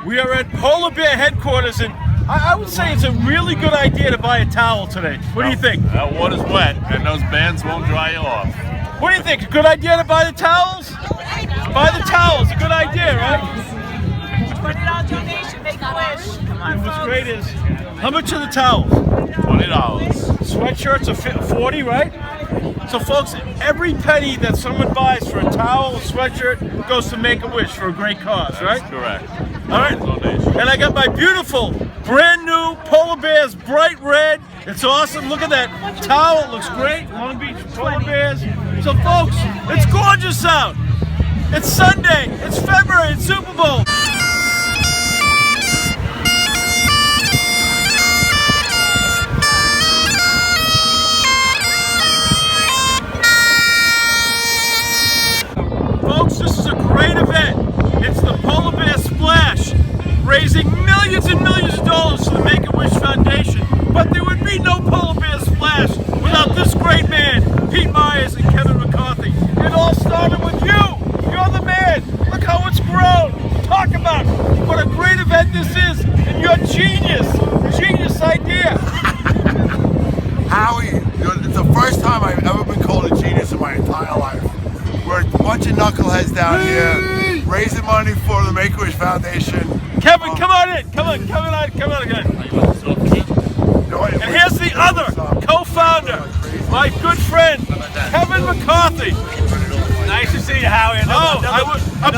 We are at Polar Bear headquarters, and I would say it's a really good idea to buy a towel today. What do you think? That water's wet, and those bands won't dry you off. What do you think? A good idea to buy the towels? Buy the towels. A good idea, right? $20 donation, make a wish. Come on, What's folks. great is, how much are the towels? $20. Sweatshirts are 40, right? So folks, every penny that someone buys for a towel or sweatshirt goes to Make-A-Wish for a great cause, right? That's correct. All right. Donation. And I got my beautiful, brand new Polar Bears bright red. It's awesome. Look at that towel. It looks great. Long Beach Polar Bears. So folks, it's gorgeous out. It's Sunday. It's February. It's Super Bowl. Folks, this is a great event. It's the Polar Bear Splash, raising millions and millions of dollars to the Make-A-Wish Foundation. But there would be no Polar Bear Splash without this great man, Pete Myers and Kevin McCarthy. It all started with you. You're the man. Look how it's grown. Talk about what a great event this is and your genius idea. Howie, it's the first time I've ever been called a genius in my entire life. We're a bunch of knuckleheads down here raising money for the Make-A-Wish Foundation. Kevin, come on in. Come on again. And here's the other co-founder, my good friend, Kevin McCarthy. Nice to see you, Howie. I'm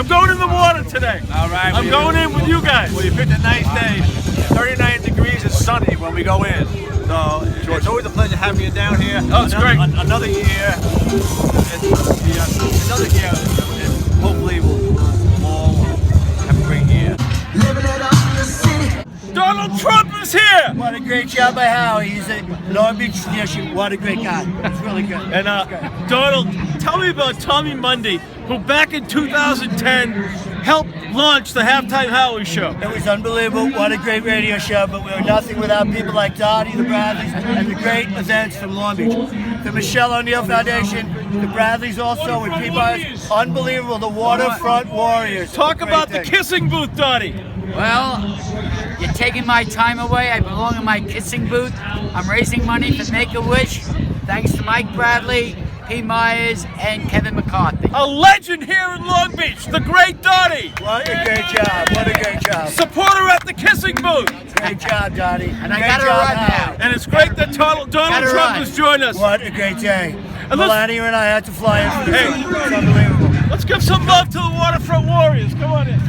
going in the water today. All right. I'm going in with you guys. Well, you picked a nice day. 39 degrees and sunny when we go in. So it's always a pleasure having you down here. Oh, it's great. Another year. Another year. And hopefully we'll all have a great year. Donald Trump is here. What a great job by Howie. He's a Long Beach tradition. What a great guy. It's really good. And Donald, tell me about Tommy Mundy, who back in 2010 helped launch the Halftime Howie Show. It was unbelievable. What a great radio show. But we were nothing without people like Dottie, the Bradleys, and the great events from Long Beach. The Michelle O'Neill Foundation, the Bradleys also with Pete Myers. Unbelievable. The Waterfront Warriors. Talk about the kissing booth, Dottie. Well, you're taking my time away. I belong in my kissing booth. I'm raising money for Make-A-Wish. Thanks to Mike Bradley, P. Myers, and Kevin McCarthy. A legend here in Long Beach, the great Dottie. What a great job. What a great job. Support her at the kissing booth. Great job, Dottie. And I gotta run now. And it's great that Donald Trump has joined us. What a great day. And Melania and I had to fly in for this. Hey. It's unbelievable. Let's give some love to the Waterfront Warriors. Come on in.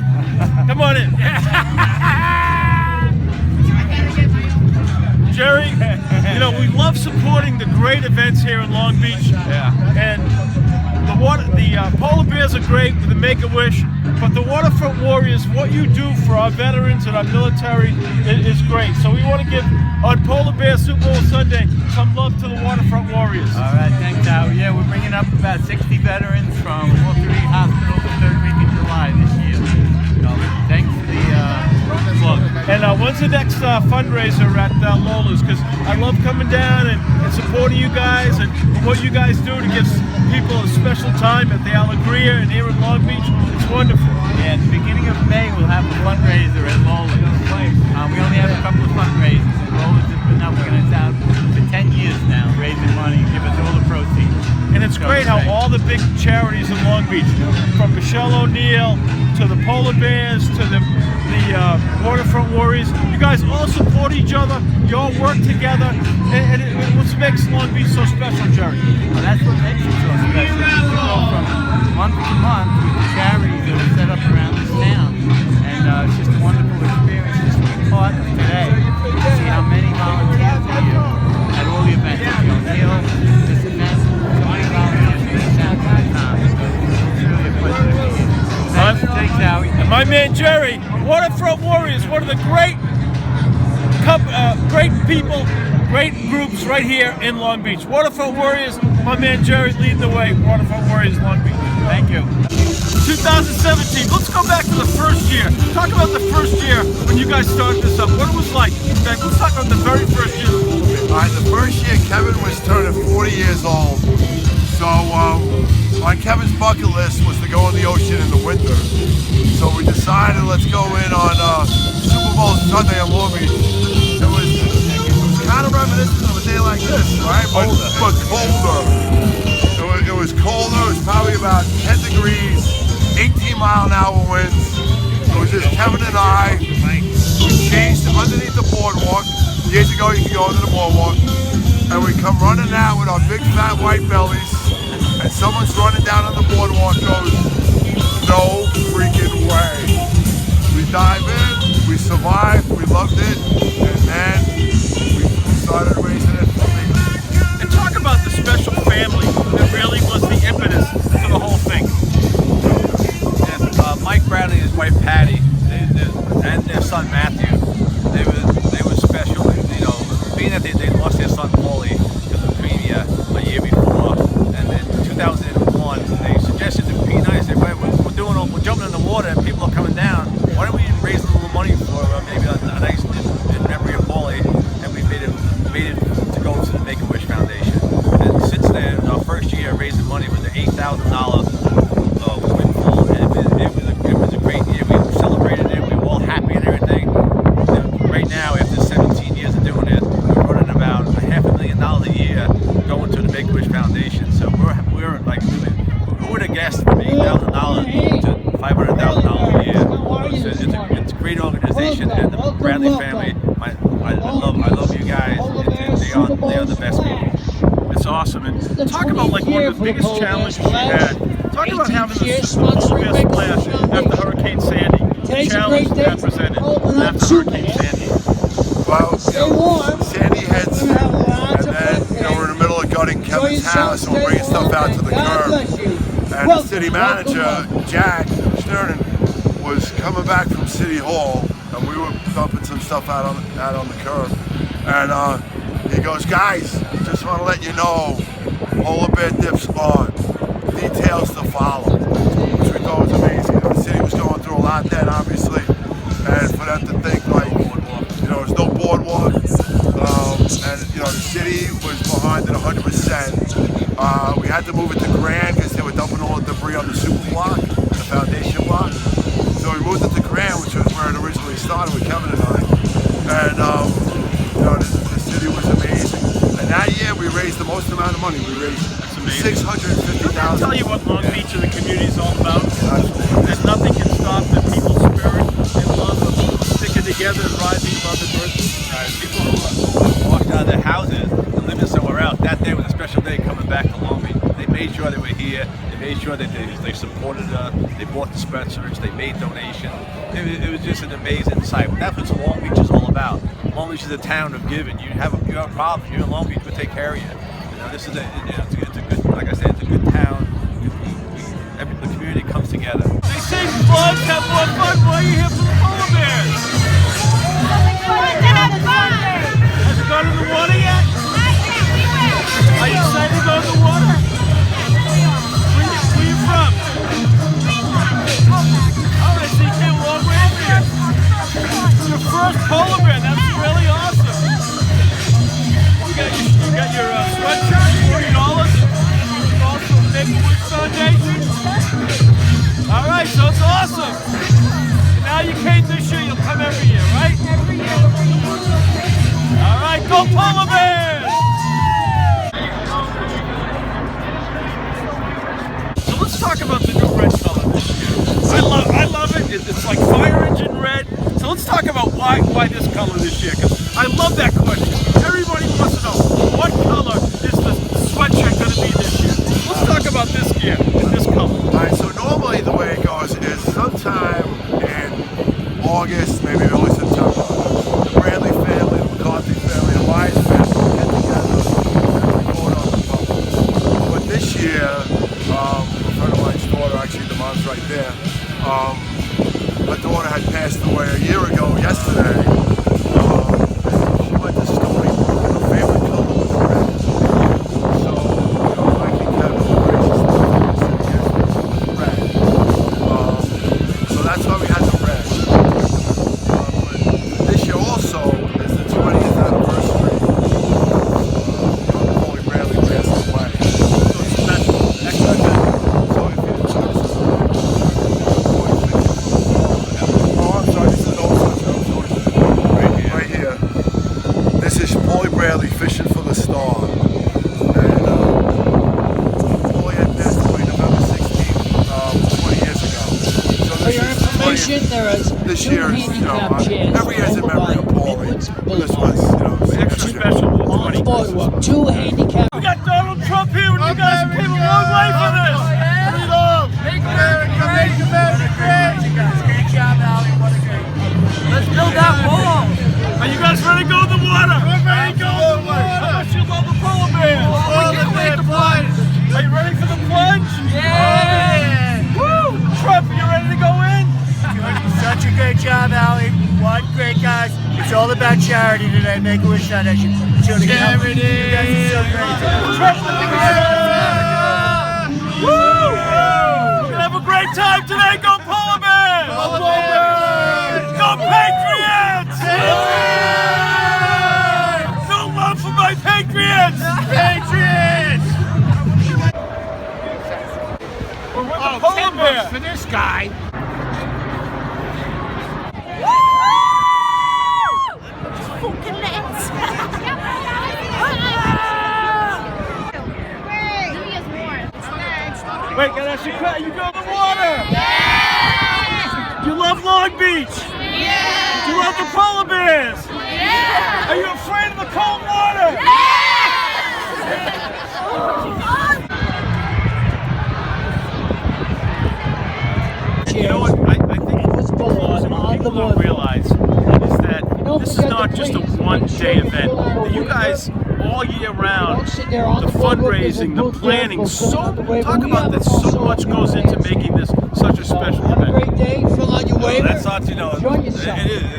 Come on in. Jerry, you know, we love supporting the great events here in Long Beach. Yeah. And the Polar Bears are great with the Make-A-Wish, but the Waterfront Warriors, what you do for our veterans and our military is great. So we want to give, on Polar Bear Super Bowl Sunday, some love to the Waterfront Warriors. All right, thanks, Howie. Yeah, we're bringing up about 60 veterans from all three hospitals the third week in July this year. So, thanks for the plug. And when's the next fundraiser at Lola's? Because I love coming down and supporting you guys and what you guys do to give people a special time at the Alegria and here in Long Beach. It's wonderful. Yeah, at the beginning of May, we'll have a fundraiser at Lola's. We only have a couple of fundraisers, and Lola's has been helping us out for 10 years now, raising money, give us all the proceeds. And it's great how all the big charities in Long Beach, from Michelle O'Neill to the Polar Bears to the Waterfront Warriors, you guys all support each other, you all work together, and what makes Long Beach so special, Jerry? Well, that's what makes it so special. We go from month to month with the charities that are set up around this town, and it's just a wonderful experience just to be part of today. To see how many volunteers are here at all the events. O'Neill, this event, so many volunteers from this town to the town. It's really a pleasure to be here. Thanks, Howie. And my man Jerry, Waterfront Warriors, one of the great people, great groups right here in Long Beach. Waterfront Warriors, my man Jerry leading the way. Waterfront Warriors, Long Beach. Thank you. 2017, let's go back to the first year. Talk about the first year when you guys started this up. What it was like. Let's talk about the very first year. All right, the first year Kevin was turning 40 years old. So on Kevin's bucket list was to go in the ocean in the winter. So we decided let's go in on Super Bowl Sunday in Long Beach. It was kind of reminiscent of a day like this, right? But colder. It was colder. It was probably about 10 degrees, 18-mile-an-hour winds. It was just Kevin and I. We changed underneath the boardwalk. Years ago, you could go under the boardwalk. And we come running out with our big fat white bellies. And someone's running down on the boardwalk, goes, no freaking way. We dive in, we survived, we loved it, and then we started raising it for me. And talk about the special family that really was the impetus for the whole thing. And Mike Bradley and his wife Patty, and their son Matthew, they were special. You know, being that they lost their son Paulie to leukemia a year before, and in 2001 they suggested to P. Nice, they went, we're jumping in the water and people are coming down. Why don't we raise a little money for maybe a nice in memory of Paulie, and we made it to go to the Make-A-Wish Foundation. And since then, our first year raising money was an $8,000 windfall, and it was a great year. We celebrated it. We were all happy and everything. And right now, after 17 years of doing it, we're running about $500,000 a year going to the Make-A-Wish Foundation. So we're like, who would have guessed from $8,000 to $500,000 a year? It's a great organization, and the Bradley family. I love you guys. They are the best people. It's awesome. And talk about like one of the biggest challenges you had. Talk about having this polar bear splash after Hurricane Sandy. The challenge that presented after Hurricane Sandy. Well, Sandy hits, and then we're in the middle of gutting Kevin's house, and we're bringing stuff out to the curb. And the city manager, Jack Sternen, was coming back from City Hall, and we were dumping some stuff out on the curb. And he goes, guys, just want to let you know, polar bear dips on. Details to follow, which we thought was amazing. The city was going through a lot then, obviously, and for them to think like, there's no boardwalk, and the city was behind it 100%. We had to move it to Grand because they were dumping all the debris on the super block, the foundation block. So we moved it to Grand, which was where it originally started with Kevin and I. And the city was amazing. And that year we raised the most amount of money. We raised $650,000. I'll tell you what Long Beach and the community is all about. There's nothing can stop the people's spirit and love of sticking together and rising above adversity. People who walked out of their houses and living somewhere else, that day was a special day coming back to Long Beach. They made sure they were here. They made sure that they supported us. They bought dispensers. They made donations. It was just an amazing sight. That's what Long Beach is all about. Long Beach is a town of giving. You have a problem, you're in Long Beach, we'll take care of you. This is it's a good, like I said, it's a good town. The community comes together. They say floods have more fun. Why are you here for the polar bears? Has it gone in the water yet? Are you excited to go in the water? Where you from? Oh, I see you came a long way from here. Your first polar bear, that's really awesome. You got your sweatshirt, $40, and also Make-A-Wish Foundation. All right, so it's awesome. And now you came this year, you'll come every year, right? Every year. All right, go polar bears! So let's talk about the new red color this year. I love it. It's like fire engine red. So let's talk about why this color this year, because I love that question. Everybody wants to know, what color is the sweatshirt going to be this year? Let's talk about this gear, this color. All right, so normally the way it goes is sometime in August, maybe early September, the Bradley family, the McCarthy family, the Myers family will get together and record on the color. But this year, a friend of mine's daughter, actually the mom's right there, her daughter had passed away a year ago yesterday. She went to Stony Brook, and her favorite color was red. So, I think Kevin was gracious enough to red. So that's why we had the red. But this year also is the 20th anniversary of Howie Bradley passing away. So it's special, extra good. experience. This year is, every year is a memory of Paulie. This was, Extra special with 20. Two handicap. We got Donald Trump here, and you guys came a long way for this. Make America great again. Great job, Howie. What a great. Let's build that wall. Are you guys ready to go in the water? We're ready to go in the water. How much you love the polar bears? We can't wait to plunge. Are you ready for the plunge? Yeah. Woo! Trump, are you ready to go in? Such a great job, Howie. What great guys. It's all about charity today. Make-A-Wish Foundation. Charity. You guys are so great. Trump, woo! We're gonna have a great time today. Go polar bears! Go Patriots! Go Patriots! No love for my Patriots! Patriots! We're with the polar bear. For this guy. Wait, can I ask you a question? You go in the water! Yeah! You love Long Beach? Yeah! You love the polar bears? Yeah! Are you afraid of the cold water? You know what? I think people don't realize is that this is not just a one-day event. That you guys all year round, the fundraising, the planning, talk about that so much goes into making this such a special event. That's not, it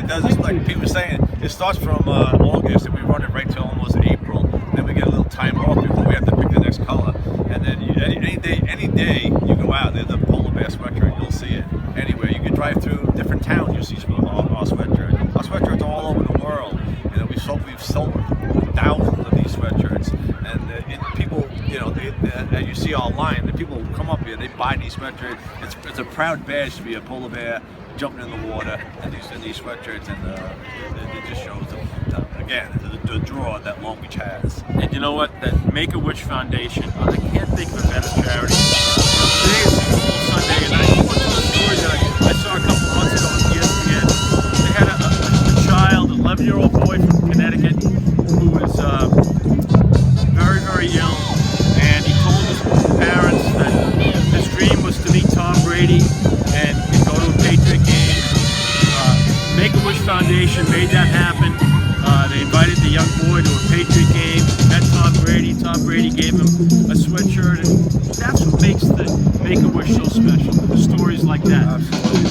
does, just like Pete was saying, it starts from August and we run it right till almost April. Then we get a little time off before we have to pick the next color. And then any day you go out, there's a polar bear sweatshirt, you'll see it anywhere. You can drive through different towns, you'll see our sweatshirt. Our sweatshirts are all over the world. We've sold thousands of these sweatshirts, and people, as you see online, the people who come up here, they buy these sweatshirts. It's a proud badge to be a polar bear jumping in the water in these sweatshirts, and it just shows again the draw that Long Beach has. And you know what? That Make-A-Wish Foundation, I can't think of a better charity. Today is Super Bowl Sunday, and I went to a story that I saw a couple months ago on ESPN. They had a child, an 11-year-old boy from Connecticut, who was very, very ill, and he told his parents that his dream was to meet Tom Brady and go to a Patriot game. Make-A-Wish Foundation made that happen. They invited the young boy to a Patriot game, met Tom Brady. Tom Brady gave him a sweatshirt, and that's what makes the Make-A-Wish so special. Stories like that. Absolutely.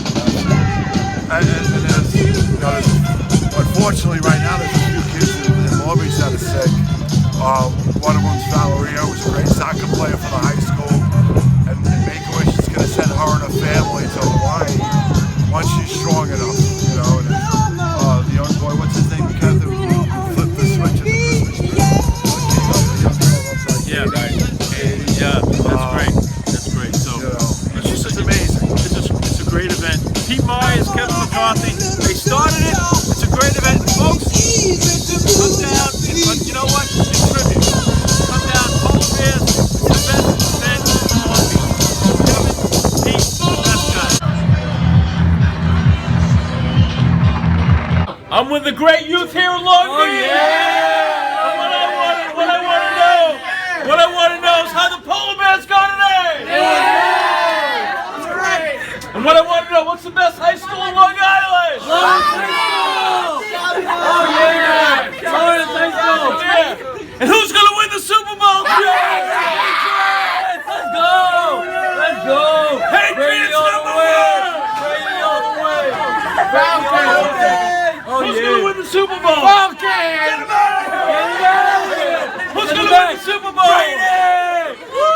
And unfortunately, right now, there's a few kids in Long Beach that are sick. One of them's Valeria, who's a great soccer player for the high school. And Make-A-Wish is going to send her and her family to Hawaii once she's strong enough, And the young boy, what's his name? Because who flipped the switch at the Christmas tree. Yeah, that's great. That's great. So it's amazing. It's a great event. Pete Myers, Kevin McCarthy, they started it. It's a great event, folks. Come down, but you know what? It's tribute. Come down, polar bears. It's the best event in Long Beach. Kevin, Pete, the best guys. I'm with the great youth here in Long Beach. And what I want to know is how the polar bears go today. And what I want to know, what's the best high school in Long Island? And who's going to win the Super Bowl? Let's go! Patriots number one! Who's going to win the Super Bowl? Get him out of here! Who's going to win the Super Bowl? Woo!